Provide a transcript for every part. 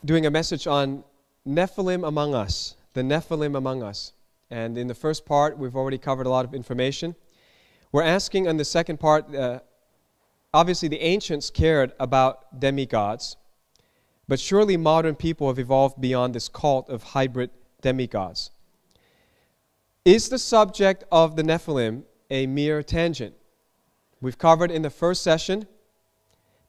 doing a message on Nephilim among us, the Nephilim among us. And in the first part, we've already covered a lot of information. We're asking in the second part, obviously the ancients cared about demigods, but surely modern people have evolved beyond this cult of hybrid demigods. Is the subject of the Nephilim a mere tangent? We've covered in the first session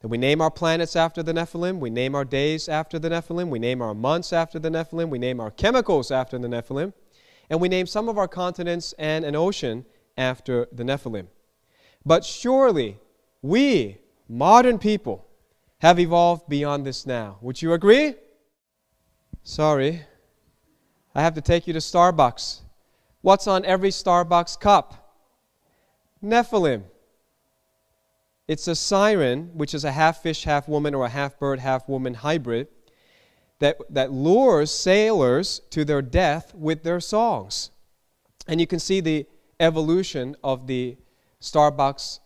that we name our planets after the Nephilim, we name our days after the Nephilim, we name our months after the Nephilim, we name our chemicals after the Nephilim, and we name some of our continents and an ocean after the Nephilim. But surely we, modern people, have evolved beyond this now. Would you agree? Sorry, I have to take you to Starbucks. What's on every Starbucks cup? Nephilim. It's a siren, which is a half fish, half woman, or a half bird, half woman hybrid that lures sailors to their death with their songs. And you can see the evolution of the Starbucks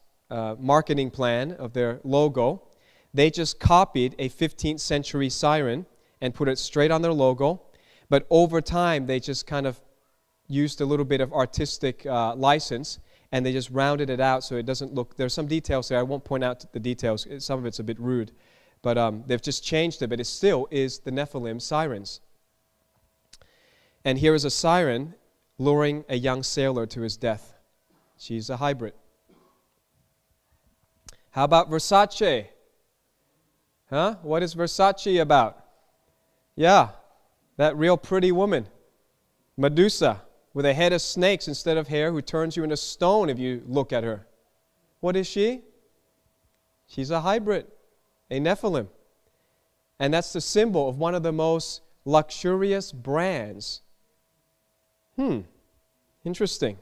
marketing plan of their logo. They just copied a 15th century siren and put it straight on their logo. But over time, they just kind of used a little bit of artistic license, and they just rounded it out so it doesn't look... There's some details there. I won't point out the details. Some of it's a bit rude. But they've just changed it, but it still is the Nephilim sirens. And here is a siren luring a young sailor to his death. She's a hybrid. How about Versace? Huh? What is Versace about? Yeah, that real pretty woman, Medusa, with a head of snakes instead of hair, who turns you into stone if you look at her. What is she? She's a hybrid, a Nephilim. And that's the symbol of one of the most luxurious brands. Interesting.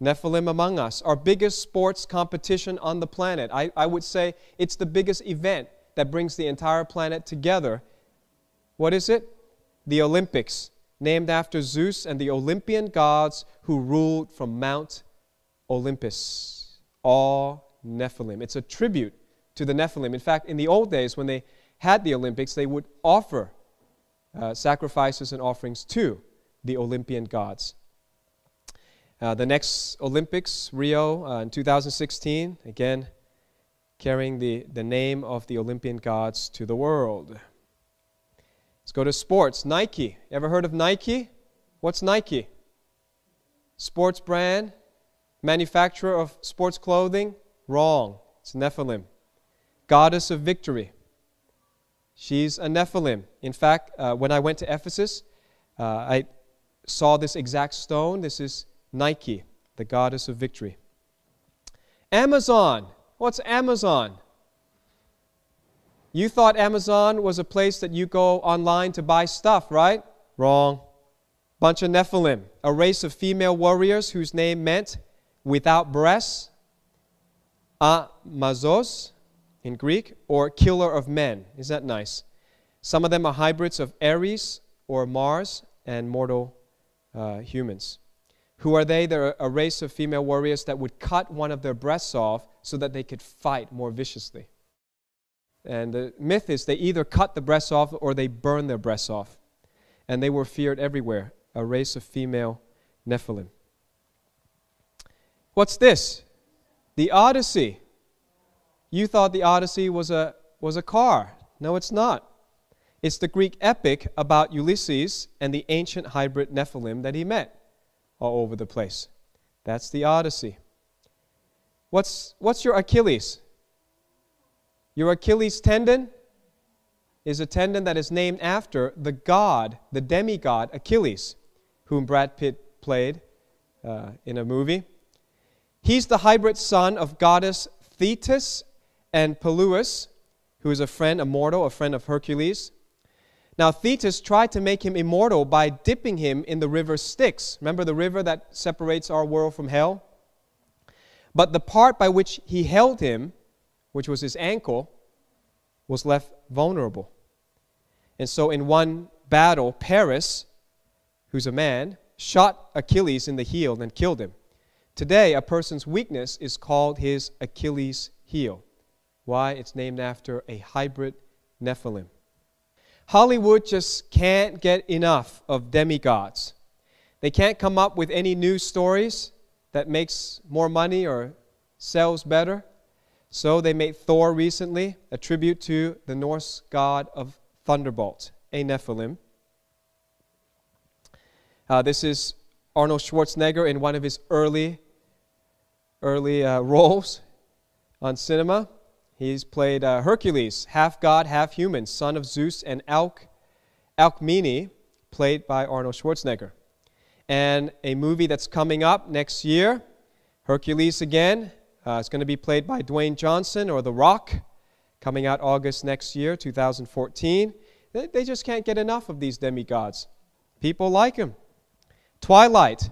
Nephilim among us, our biggest sports competition on the planet. I would say it's the biggest event that brings the entire planet together. What is it? The Olympics, named after Zeus and the Olympian gods who ruled from Mount Olympus. All Nephilim. It's a tribute to the Nephilim. In fact, in the old days, when they had the Olympics, they would offer sacrifices and offerings to the Olympian gods. The next Olympics, Rio, in 2016, again, carrying the name of the Olympian gods to the world. Let's go to sports. Nike. Ever heard of Nike? What's Nike? Sports brand, manufacturer of sports clothing? Wrong. It's Nephilim. Goddess of victory. She's a Nephilim. In fact, when I went to Ephesus, I saw this exact stone. This is Nike, the goddess of victory. Amazon. What's Amazon? You thought Amazon was a place that you go online to buy stuff, right? Wrong. Bunch of Nephilim, a race of female warriors whose name meant without breasts, amazos in Greek, or killer of men. Isn't that nice? Some of them are hybrids of Ares or Mars and mortal humans. Who are they? They're a race of female warriors that would cut one of their breasts off so that they could fight more viciously. And the myth is they either cut the breasts off or they burn their breasts off. And they were feared everywhere, a race of female Nephilim. What's this? The Odyssey. You thought the Odyssey was a car. No, it's not. It's the Greek epic about Ulysses and the ancient hybrid Nephilim that he met all over the place. That's the Odyssey. What's your Achilles? Your Achilles tendon is a tendon that is named after the god, the demigod Achilles, whom Brad Pitt played in a movie. He's the hybrid son of goddess Thetis and Peleus, who is a friend, a mortal, a friend of Hercules. Now, Thetis tried to make him immortal by dipping him in the river Styx. Remember the river that separates our world from hell? But the part by which he held him, which was his ankle, was left vulnerable. And so in one battle, Paris, who's a man, shot Achilles in the heel and killed him. Today, a person's weakness is called his Achilles heel. Why? It's named after a hybrid Nephilim. Hollywood just can't get enough of demigods. They can't come up with any new stories that makes more money or sells better. So they made Thor recently, a tribute to the Norse god of thunderbolt, a Nephilim. This is Arnold Schwarzenegger in one of his early roles on cinema. He's played Hercules, half god, half human, son of Zeus, and Alcmene, played by Arnold Schwarzenegger. And a movie that's coming up next year, Hercules again, it's going to be played by Dwayne Johnson, or The Rock, coming out August next year, 2014. They just can't get enough of these demigods. People like them. Twilight,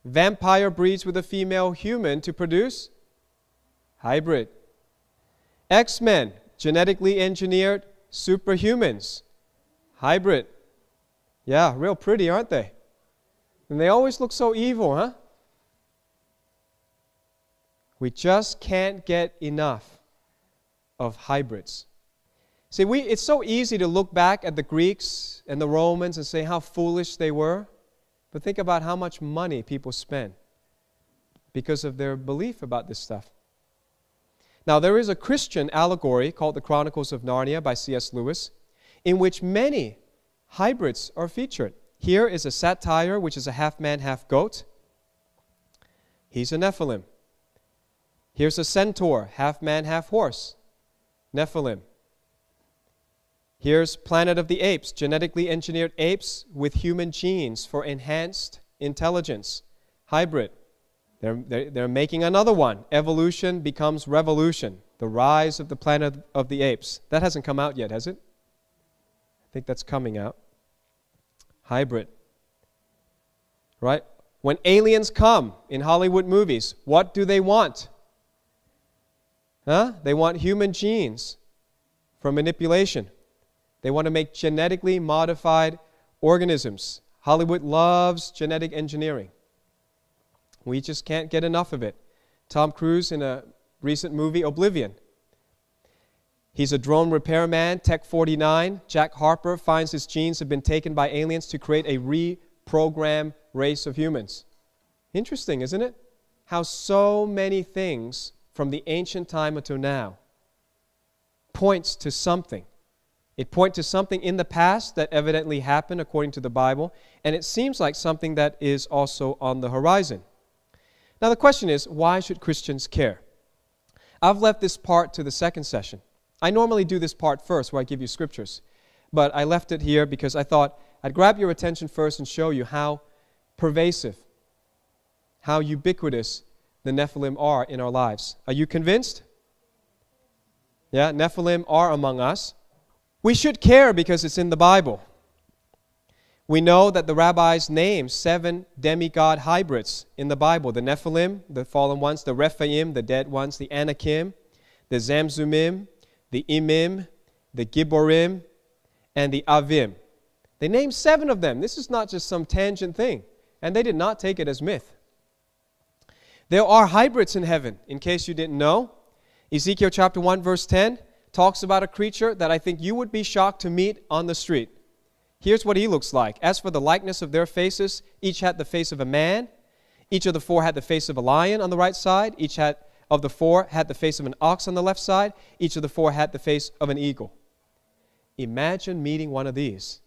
vampire breeds with a female human to produce hybrid. X-Men, genetically engineered superhumans, hybrid. Yeah, real pretty, aren't they? And they always look so evil, huh? We just can't get enough of hybrids. See, it's so easy to look back at the Greeks and the Romans and say how foolish they were. But think about how much money people spend because of their belief about this stuff. Now, there is a Christian allegory called The Chronicles of Narnia by C.S. Lewis, in which many hybrids are featured. Here is a satyr, which is a half-man, half-goat. He's a Nephilim. Here's a centaur, half-man, half-horse. Nephilim. Here's Planet of the Apes, genetically engineered apes with human genes for enhanced intelligence. Hybrid. They're making another one. Evolution becomes revolution. The rise of the Planet of the Apes. That hasn't come out yet, has it? I think that's coming out. Hybrid. Right? When aliens come in Hollywood movies, what do they want? They want human genes for manipulation. They want to make genetically modified organisms. Hollywood loves genetic engineering. We just can't get enough of it. Tom Cruise in a recent movie, Oblivion. He's a drone repairman, Tech 49. Jack Harper finds his genes have been taken by aliens to create a reprogrammed race of humans. Interesting, isn't it? How so many things from the ancient time until now points to something. It points to something in the past that evidently happened according to the Bible, and it seems like something that is also on the horizon. Now the question is, why should Christians care? I've left this part to the second session. I normally do this part first where I give you scriptures, but I left it here because I thought I'd grab your attention first and show you how pervasive, how ubiquitous the Nephilim are in our lives. Are you convinced? Yeah, Nephilim are among us. We should care because it's in the Bible. We know that the rabbis name 7 demigod hybrids in the Bible. The Nephilim, the fallen ones, the Rephaim, the dead ones, the Anakim, the Zamzumim, the Imim, the Gibborim, and the Avim. They named 7 of them. This is not just some tangent thing. And they did not take it as myth. There are hybrids in heaven, in case you didn't know. Ezekiel chapter 1, verse 10 talks about a creature that I think you would be shocked to meet on the street. Here's what he looks like. As for the likeness of their faces, each had the face of a man. Each of the 4 had the face of a lion on the right side. Each of the 4 had the face of an ox on the left side. Each of the 4 had the face of an eagle. Imagine meeting one of these.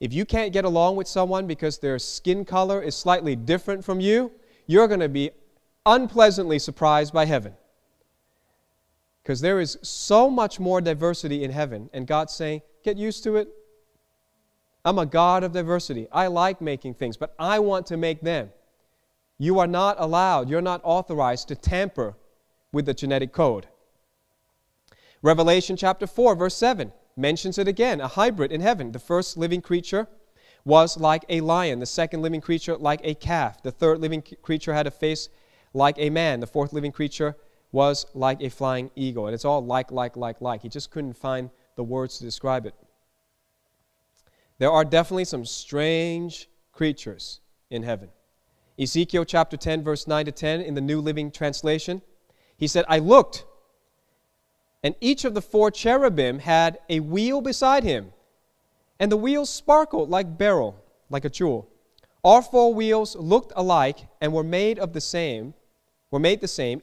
If you can't get along with someone because their skin color is slightly different from you, you're going to be unpleasantly surprised by heaven. Because there is so much more diversity in heaven, and God's saying, get used to it. I'm a God of diversity. I like making things, but I want to make them. You are not allowed, you're not authorized to tamper with the genetic code. Revelation chapter 4, verse 7 mentions it again, a hybrid in heaven. The first living creature was like a lion, the second living creature like a calf. The third living creature had a face like a man. The fourth living creature was like a flying eagle. And it's all like. He just couldn't find the words to describe it. There are definitely some strange creatures in heaven. Ezekiel chapter 10, verse 9 to 10 in the New Living Translation, he said, I looked, and each of the 4 cherubim had a wheel beside him, and the wheels sparkled like beryl, like a jewel. All four wheels looked alike and were made the same.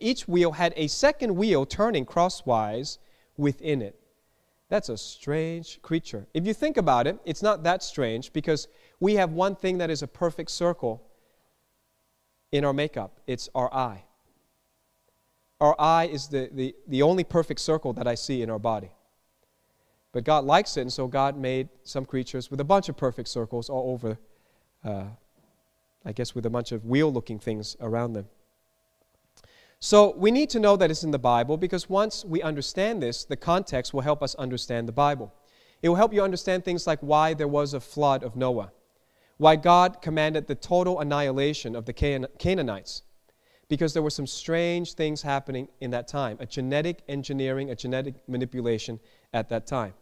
Each wheel had a second wheel turning crosswise within it. That's a strange creature. If you think about it, it's not that strange because we have one thing that is a perfect circle in our makeup. It's our eye. Our eye is the only perfect circle that I see in our body. But God likes it, and so God made some creatures with a bunch of perfect circles all over, I guess with a bunch of wheel-looking things around them. So we need to know that it's in the Bible because once we understand this, the context will help us understand the Bible. It will help you understand things like why there was a flood of Noah, why God commanded the total annihilation of the Canaanites, because there were some strange things happening in that time, a genetic engineering, a genetic manipulation at that time.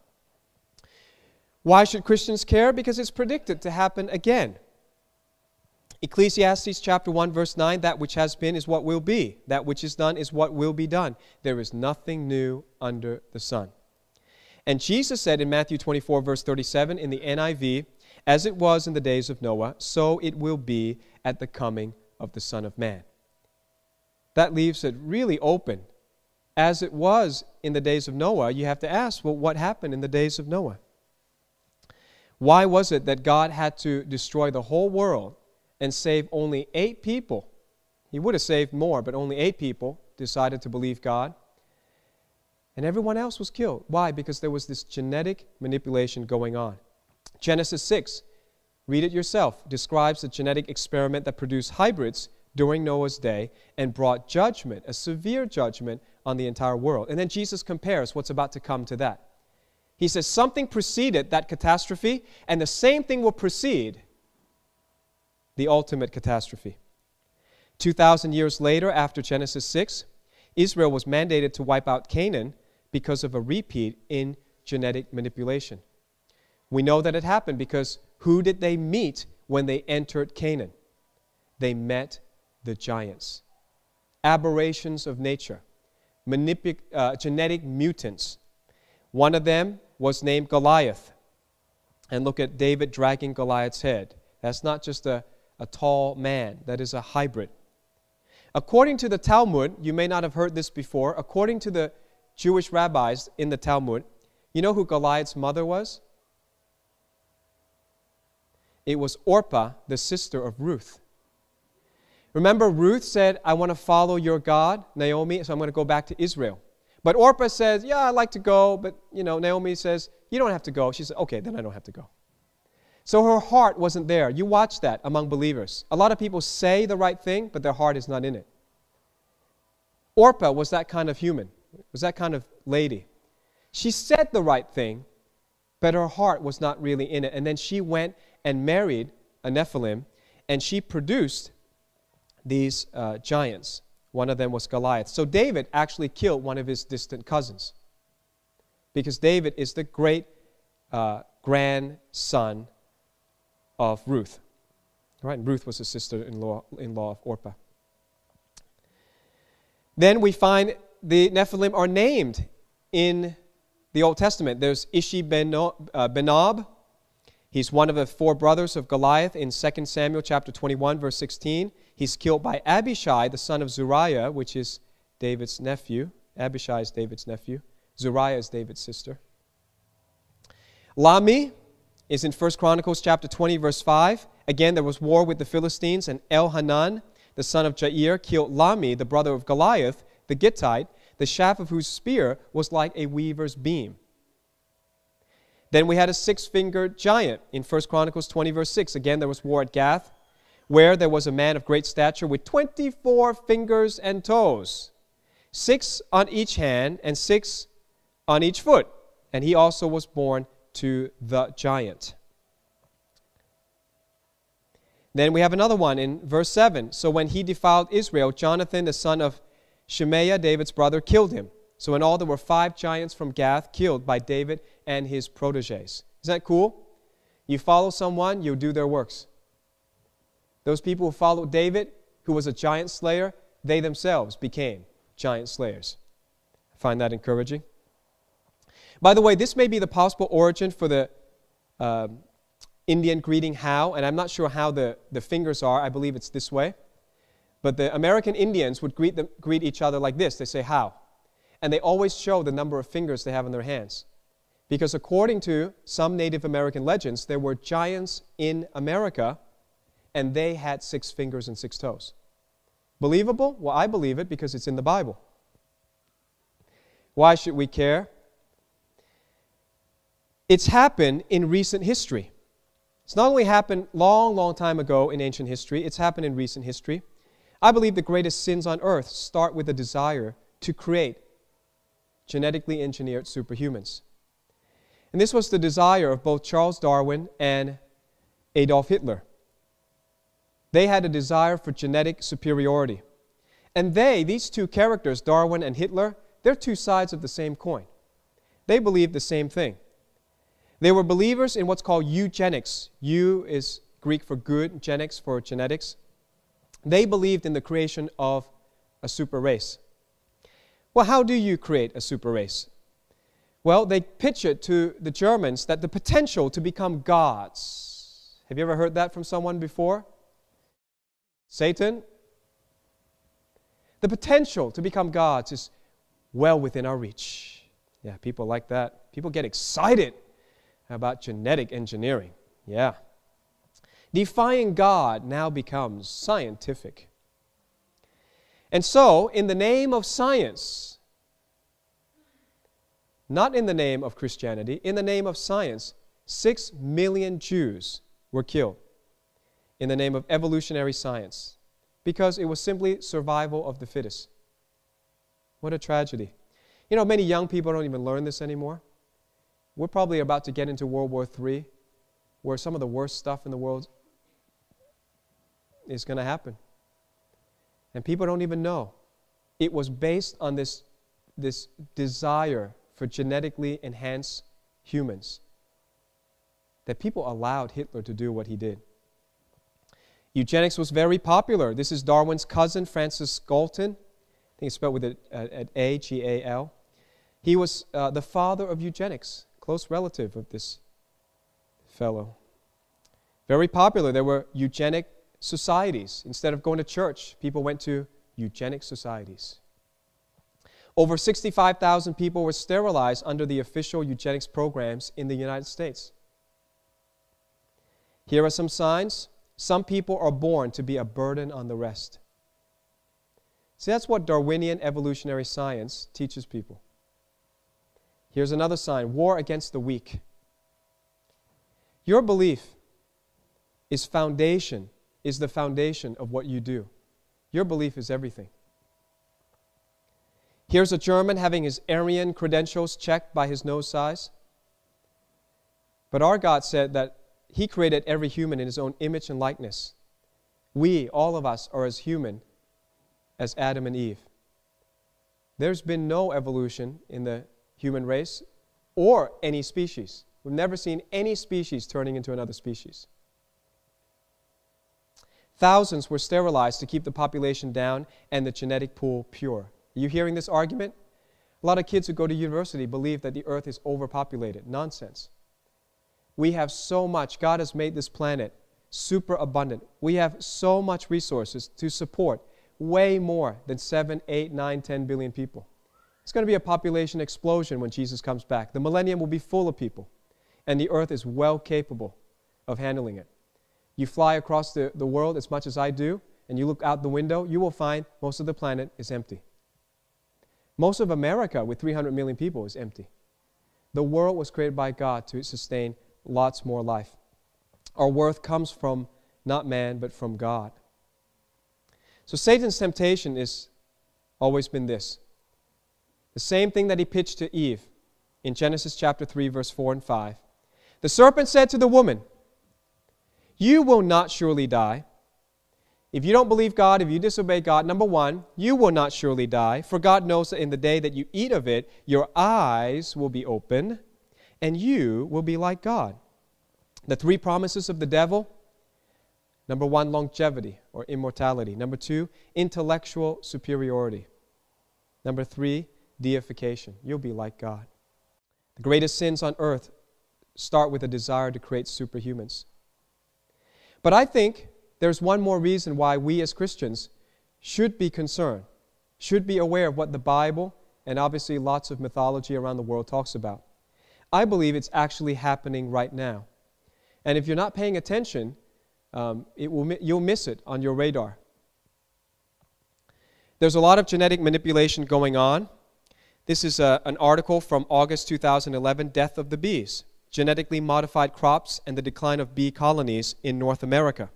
Why should Christians care? Because it's predicted to happen again. Ecclesiastes chapter 1 verse 9, that which has been is what will be. That which is done is what will be done. There is nothing new under the sun. And Jesus said in Matthew 24 verse 37 in the NIV, as it was in the days of Noah, so it will be at the coming of the Son of Man. That leaves it really open. As it was in the days of Noah, you have to ask, well, what happened in the days of Noah? Why was it that God had to destroy the whole world and save only 8 people? He would have saved more, but only 8 people decided to believe God. And everyone else was killed. Why? Because there was this genetic manipulation going on. Genesis 6, read it yourself, describes a genetic experiment that produced hybrids during Noah's day and brought judgment, a severe judgment on the entire world. And then Jesus compares what's about to come to that. He says something preceded that catastrophe, and the same thing will precede the ultimate catastrophe. 2,000 years later, after Genesis 6, Israel was mandated to wipe out Canaan because of a repeat in genetic manipulation. We know that it happened because who did they meet when they entered Canaan? They met the giants. Aberrations of nature. Genetic mutants. One of them was named Goliath. And look at David dragging Goliath's head. That's not just a tall man. That is a hybrid. According to the Talmud, you may not have heard this before, according to the Jewish rabbis in the Talmud, you know who Goliath's mother was? It was Orpah, the sister of Ruth. Remember, Ruth said, I want to follow your God, Naomi, so I'm going to go back to Israel. But Orpah says, yeah, I'd like to go, but Naomi says, you don't have to go. She said, okay, then I don't have to go. So her heart wasn't there. You watch that among believers. A lot of people say the right thing, but their heart is not in it. Orpah was that kind of human, was that kind of lady. She said the right thing, but her heart was not really in it. And then she went and married a Nephilim, and she produced these giants. One of them was Goliath. So David actually killed one of his distant cousins, because David is the great grandson of Ruth. Right? And Ruth was the sister-in-law of Orpah. Then we find the Nephilim are named in the Old Testament. There's Ishi-Benob. He's one of the 4 brothers of Goliath in 2 Samuel chapter 21, verse 16. He's killed by Abishai, the son of Zeruiah, which is David's nephew. Abishai is David's nephew. Zeruiah is David's sister. Lami is in 1 Chronicles chapter 20, verse 5. Again, there was war with the Philistines, and Elhanan, the son of Jair, killed Lami, the brother of Goliath, the Gittite, the shaft of whose spear was like a weaver's beam. Then we had a 6-fingered giant in 1 Chronicles 20, verse 6. Again, there was war at Gath, where there was a man of great stature with 24 fingers and toes, 6 on each hand and 6 on each foot. And he also was born to the giant. Then we have another one in verse 7. So when he defiled Israel, Jonathan, the son of Shemaiah, David's brother, killed him. So in all there were 5 giants from Gath killed by David and his proteges. Is that cool? You follow someone, you do their works. Those people who followed David, who was a giant slayer, they themselves became giant slayers. I find that encouraging. By the way, this may be the possible origin for the Indian greeting how, and I'm not sure how the fingers are. I believe it's this way. But the American Indians would greet each other like this. They say how. And they always show the number of fingers they have in their hands. Because according to some Native American legends, there were giants in America, and they had 6 fingers and 6 toes. Believable? Well, I believe it because it's in the Bible. Why should we care? It's happened in recent history. It's not only happened long time ago in ancient history, it's happened in recent history. I believe the greatest sins on earth start with a desire to create genetically engineered superhumans. And this was the desire of both Charles Darwin and Adolf Hitler. They had a desire for genetic superiority. And these two characters, Darwin and Hitler, they're two sides of the same coin. They believed the same thing. They were believers in what's called eugenics. Eu is Greek for good, genics for genetics. They believed in the creation of a super race. Well, how do you create a super race? Well, they pitch it to the Germans that the potential to become gods. Have you ever heard that from someone before? Satan? The potential to become gods is well within our reach. Yeah, people like that. People get excited about genetic engineering. Yeah. Defying God now becomes scientific. And so, in the name of science, not in the name of Christianity, in the name of science, 6 million Jews were killed in the name of evolutionary science because it was simply survival of the fittest. What a tragedy. You know, many young people don't even learn this anymore. We're probably about to get into World War III, where some of the worst stuff in the world is going to happen. And people don't even know. It was based on this desire for genetically enhanced humans that people allowed Hitler to do what he did. Eugenics was very popular. This is Darwin's cousin, Francis Galton. I think it's spelled with an A, G-A-L. He was the father of eugenics, close relative of this fellow. Very popular. There were eugenic societies. Instead of going to church, people went to eugenic societies. Over 65,000 people were sterilized under the official eugenics programs in the United States. Here are some signs. Some people are born to be a burden on the rest. See, that's what Darwinian evolutionary science teaches people. Here's another sign: war against the weak. Your belief is the foundation of what you do. Your belief is everything. Here's a German having his Aryan credentials checked by his nose size. But our God said that He created every human in His own image and likeness. We, all of us, are as human as Adam and Eve. There's been no evolution in the human race or any species. We've never seen any species turning into another species. Thousands were sterilized to keep the population down and the genetic pool pure. Are you hearing this argument? A lot of kids who go to university believe that the earth is overpopulated. Nonsense. We have so much. God has made this planet super abundant. We have so much resources to support way more than 7, 8, 9, 10 billion people. It's going to be a population explosion when Jesus comes back. The millennium will be full of people, and the earth is well capable of handling it. You fly across the world as much as I do, and you look out the window, you will find most of the planet is empty. Most of America, with 300 million people, is empty. The world was created by God to sustain lots more life. Our worth comes from not man, but from God. So Satan's temptation has always been this. The same thing that he pitched to Eve in Genesis chapter 3, verse 4 and 5. The serpent said to the woman, "You will not surely die." If you don't believe God, if you disobey God, number one, you will not surely die, for God knows that in the day that you eat of it, your eyes will be open, and you will be like God. The 3 promises of the devil: number 1, longevity or immortality. Number 2, intellectual superiority. Number 3, deification. You'll be like God. The greatest sins on earth start with a desire to create superhumans. But I think there's one more reason why we as Christians should be concerned, should be aware of what the Bible and obviously lots of mythology around the world talks about. I believe it's actually happening right now. And if you're not paying attention, you'll miss it on your radar. There's a lot of genetic manipulation going on. This is an article from August 2011, Death of the Bees, Genetically Modified Crops and the Decline of Bee Colonies in North America.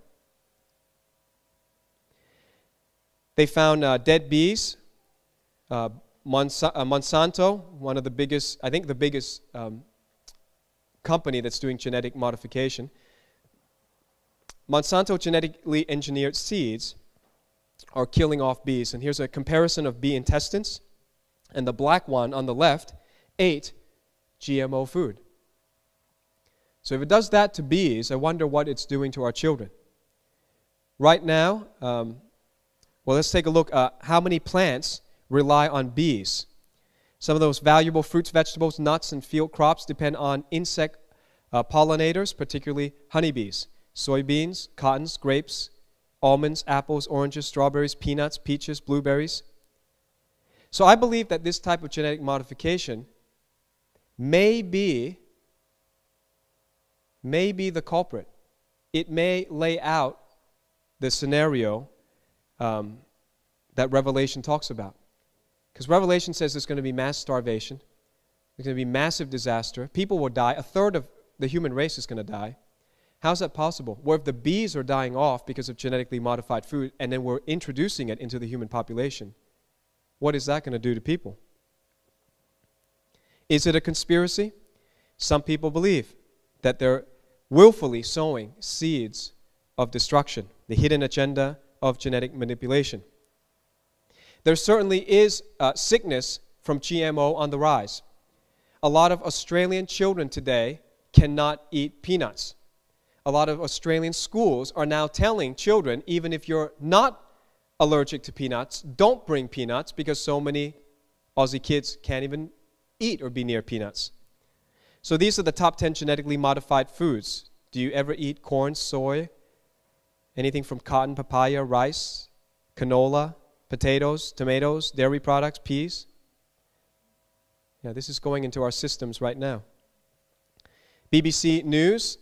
They found dead bees. Monsanto, one of the biggest, I think the biggest company that's doing genetic modification. Monsanto genetically engineered seeds are killing off bees. And here's a comparison of bee intestines. And the black one on the left ate GMO food. So if it does that to bees, I wonder what it's doing to our children. Right now, well, let's take a look at how many plants rely on bees. Some of those valuable fruits, vegetables, nuts, and field crops depend on insect pollinators, particularly honeybees. Soybeans, cottons, grapes, almonds, apples, oranges, strawberries, peanuts, peaches, blueberries. So I believe that this type of genetic modification may be the culprit. It may lay out the scenario that Revelation talks about. Because Revelation says there's going to be mass starvation. There's going to be massive disaster. People will die. A third of the human race is going to die. How's that possible? Well, if the bees are dying off because of genetically modified food and then we're introducing it into the human population, what is that going to do to people? Is it a conspiracy? Some people believe that they're willfully sowing seeds of destruction, the hidden agenda of genetic manipulation. There certainly is sickness from GMO on the rise. A lot of Australian children today cannot eat peanuts. A lot of Australian schools are now telling children, even if you're not allergic to peanuts, don't bring peanuts because so many Aussie kids can't even eat or be near peanuts. So these are the top 10 genetically modified foods. Do you ever eat corn, soy, anything from cotton, papaya, rice, canola, potatoes, tomatoes, dairy products, peas? Yeah, this is going into our systems right now. BBC News,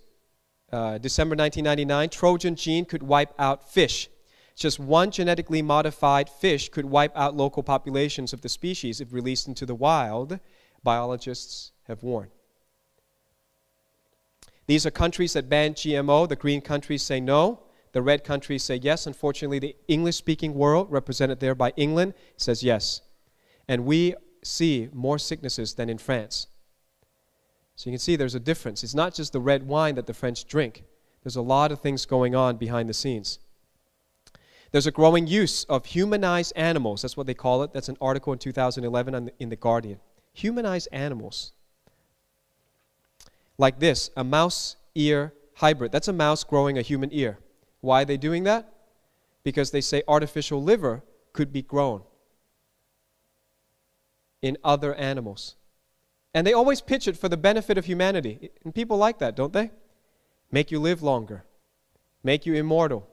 December 1999, Trojan gene could wipe out fish. Just one genetically modified fish could wipe out local populations of the species if released into the wild, biologists have warned. These are countries that ban GMO. The green countries say no. The red countries say yes. Unfortunately, the English-speaking world, represented there by England, says yes. And we see more sicknesses than in France. So you can see there's a difference. It's not just the red wine that the French drink. There's a lot of things going on behind the scenes. There's a growing use of humanized animals. That's what they call it. That's an article in 2011 in The Guardian. Humanized animals. Like this, a mouse ear hybrid. That's a mouse growing a human ear. Why are they doing that? Because they say artificial liver could be grown in other animals. And they always pitch it for the benefit of humanity. And people like that, don't they? Make you live longer. Make you immortal.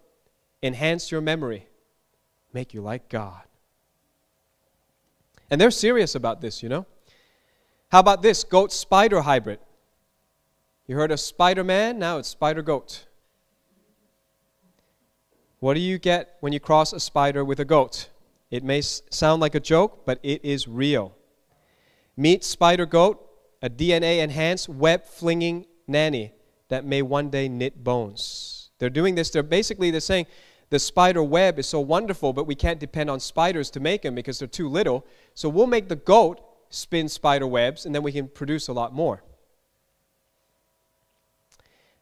Enhance your memory. Make you like God. And they're serious about this, you know. How about this goat-spider hybrid? You heard of Spider-Man? Now it's spider-goat. What do you get when you cross a spider with a goat? It may sound like a joke, but it is real. Meet spider-goat, a DNA-enhanced, web-flinging nanny that may one day knit bones. They're doing this. They're saying the spider web is so wonderful, but we can't depend on spiders to make them because they're too little. So we'll make the goat spin spider webs, and then we can produce a lot more.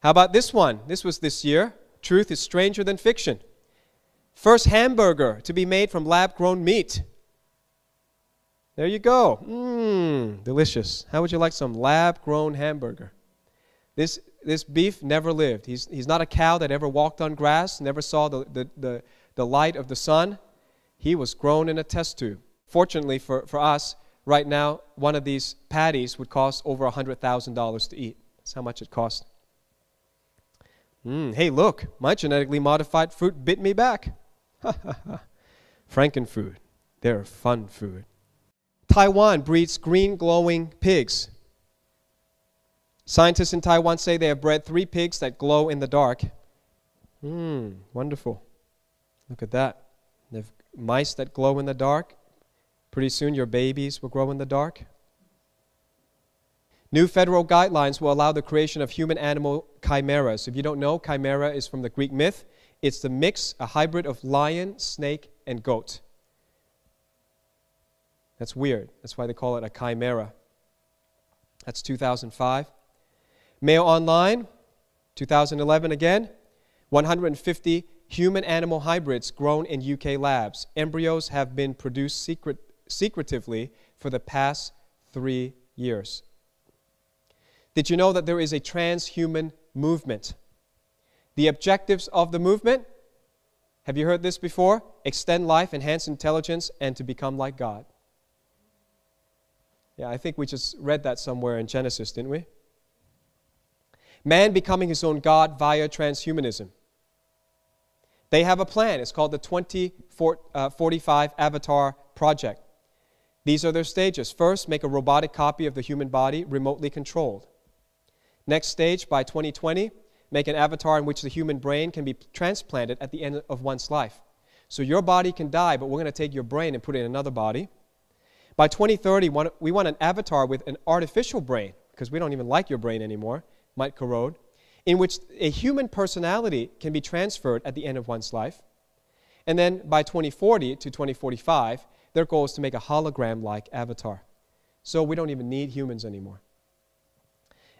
How about this one? This was this year. Truth is stranger than fiction. First hamburger to be made from lab-grown meat. There you go. Delicious. How would you like some lab-grown hamburger? This beef never lived. He's not a cow that ever walked on grass, never saw the light of the sun. He was grown in a test tube. Fortunately for us, right now, one of these patties would cost over $100,000 to eat. That's how much it cost. Hey, look, my genetically modified fruit bit me back. Frankenfood. They're fun food. Taiwan breeds green glowing pigs. Scientists in Taiwan say they have bred 3 pigs that glow in the dark. Wonderful. Look at that. They have mice that glow in the dark. Pretty soon your babies will grow in the dark. New federal guidelines will allow the creation of human-animal chimeras. If you don't know, chimera is from the Greek myth. It's the mix, a hybrid of lion, snake, and goat. That's weird. That's why they call it a chimera. That's 2005. Mail Online, 2011 again. 150 human-animal hybrids grown in UK labs. Embryos have been produced secretively for the past 3 years. Did you know that there is a transhuman movement? The objectives of the movement, have you heard this before? Extend life, enhance intelligence, and to become like God. Yeah, I think we just read that somewhere in Genesis, didn't we? Man becoming his own God via transhumanism. They have a plan. It's called the 2045 Avatar Project. These are their stages. First, make a robotic copy of the human body, remotely controlled. Next stage, by 2020, make an avatar in which the human brain can be transplanted at the end of one's life. So your body can die, but we're going to take your brain and put it in another body. By 2030, we want an avatar with an artificial brain, because we don't even like your brain anymore, might corrode, in which a human personality can be transferred at the end of one's life. And then by 2040 to 2045, their goal is to make a hologram-like avatar. So we don't even need humans anymore.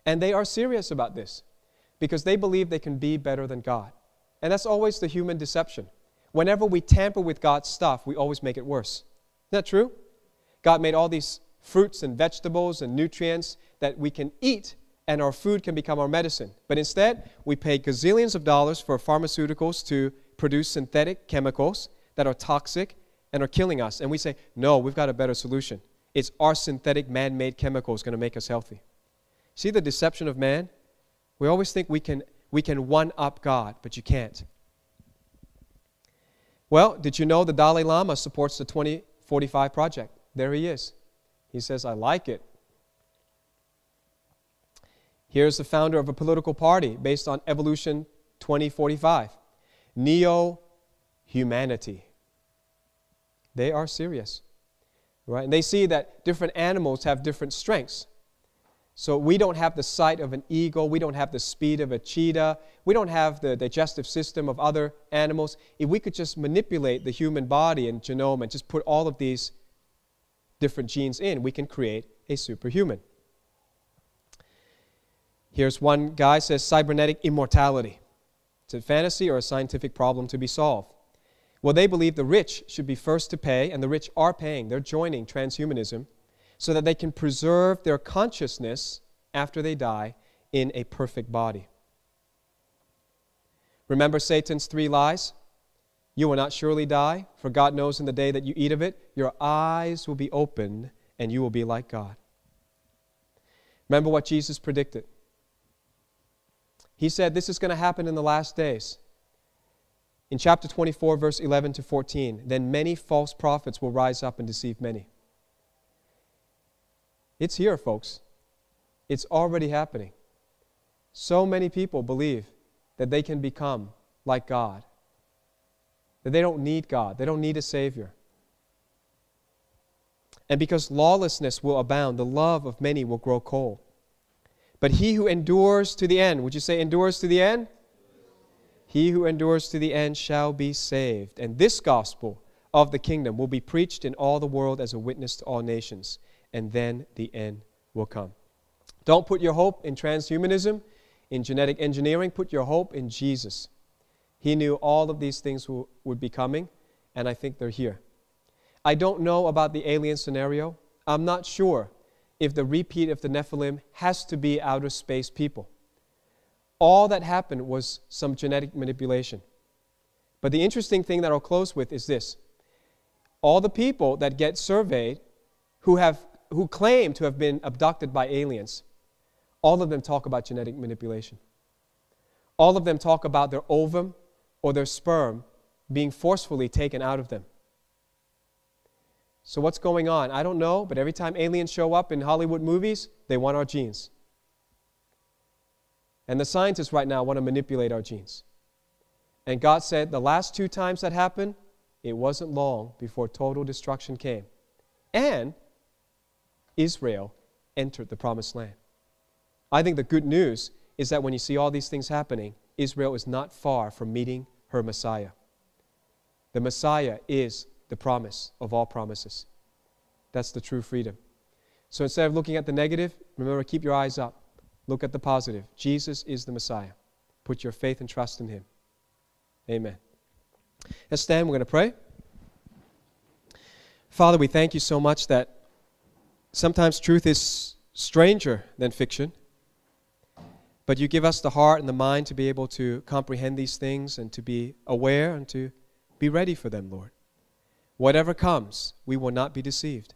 And they are serious about this because they believe they can be better than God. And that's always the human deception. Whenever we tamper with God's stuff, we always make it worse. Isn't that true? God made all these fruits and vegetables and nutrients that we can eat, and our food can become our medicine. But instead, we pay gazillions of dollars for pharmaceuticals to produce synthetic chemicals that are toxic and are killing us. And we say, no, we've got a better solution. It's our synthetic man-made chemicals going to make us healthy. See the deception of man? We always think we can one-up God, but you can't. Well, did you know the Dalai Lama supports the 2045 project? There he is. He says, I like it. Here's the founder of a political party based on Evolution 2045. Neo-humanity. They are serious. Right? And they see that different animals have different strengths. So we don't have the sight of an eagle. We don't have the speed of a cheetah. We don't have the digestive system of other animals. If we could just manipulate the human body and genome and just put all of these different genes in, we can create a superhuman. Here's one guy says cybernetic immortality. It's a fantasy or a scientific problem to be solved. Well, they believe the rich should be first to pay, and the rich are paying. They're joining transhumanism so that they can preserve their consciousness after they die in a perfect body. Remember Satan's 3 lies? You will not surely die, for God knows in the day that you eat of it, your eyes will be opened, and you will be like God. Remember what Jesus predicted. He said this is going to happen in the last days. In chapter 24, verse 11 to 14, then many false prophets will rise up and deceive many. It's here, folks. It's already happening. So many people believe that they can become like God, that they don't need God, they don't need a Savior. And because lawlessness will abound, the love of many will grow cold. But he who endures to the end, would you say endures to the end? He who endures to the end shall be saved. And this gospel of the kingdom will be preached in all the world as a witness to all nations. And then the end will come. Don't put your hope in transhumanism, in genetic engineering. Put your hope in Jesus. He knew all of these things would be coming, and I think they're here. I don't know about the alien scenario. I'm not sure if the repeat of the Nephilim has to be outer space people. All that happened was some genetic manipulation. But the interesting thing that I'll close with is this. All the people that get surveyed who claim to have been abducted by aliens, all of them talk about genetic manipulation. All of them talk about their ovum or their sperm being forcefully taken out of them. So what's going on? I don't know, but every time aliens show up in Hollywood movies, they want our genes. And the scientists right now want to manipulate our genes. And God said the last 2 times that happened, it wasn't long before total destruction came. And Israel entered the promised land. I think the good news is that when you see all these things happening, Israel is not far from meeting her Messiah. The Messiah is the promise of all promises. That's the true freedom. So instead of looking at the negative, remember, keep your eyes up. Look at the positive. Jesus is the Messiah. Put your faith and trust in Him. Amen. Let's stand. We're going to pray. Father, we thank You so much that sometimes truth is stranger than fiction, but You give us the heart and the mind to be able to comprehend these things and to be aware and to be ready for them, Lord. Whatever comes, we will not be deceived.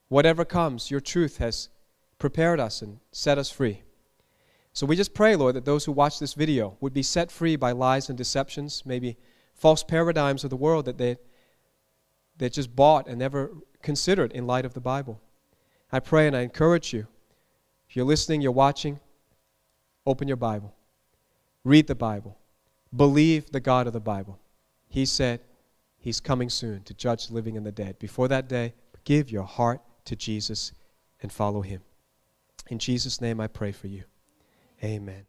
Whatever comes, Your truth has prepared us and set us free. So we just pray, Lord, that those who watch this video would be set free by lies and deceptions, maybe false paradigms of the world that they just bought and never considered in light of the Bible. I pray and I encourage you, if you're listening, you're watching, open your Bible. Read the Bible. Believe the God of the Bible. He said He's coming soon to judge the living and the dead. Before that day, give your heart to Jesus and follow Him. In Jesus' name I pray for you. Amen.